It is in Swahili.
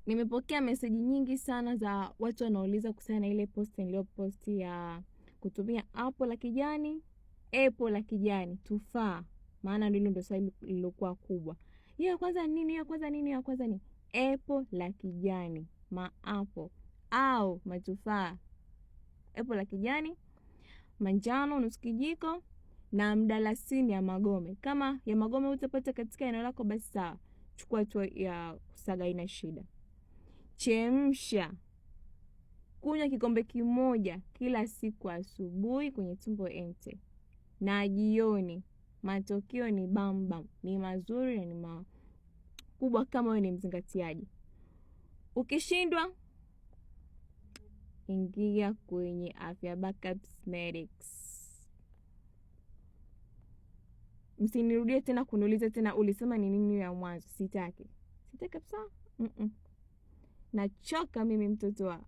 Nimepokea meseji nyingi sana za watu wanauliza kuhusiana na ile post niliyoposti ya kutumia apple la kijani, tufaa. Maana ndilo ndo swali lilokuwa kubwa. Hiyo ya kwanza nini? Hiyo ya kwanza nini? Hiyo ya kwanza ni apple la kijani, apple au matufaa. Apple la kijani, manjano nusu kijiko na mdalasini ya magome. Kama ya magome utapata katika eneo lako basi sawa. Chukua tu ya kusaga, ina shida. Chemsha. Kunywa kikombe kimoja kila siku asubuhi kwenye tumbo empty. Na jioni. Matokeo ni bam, ni mazuri na ni makubwa kama wewe ni mzingatiaji. Ukishindwa, ingia kwenye Afya Backups Medics. Msinirudie tena kuniuliza tena ulisema ni nini ya mwanzo. Sitaki kabisa. Nachoka mimi mtoto wa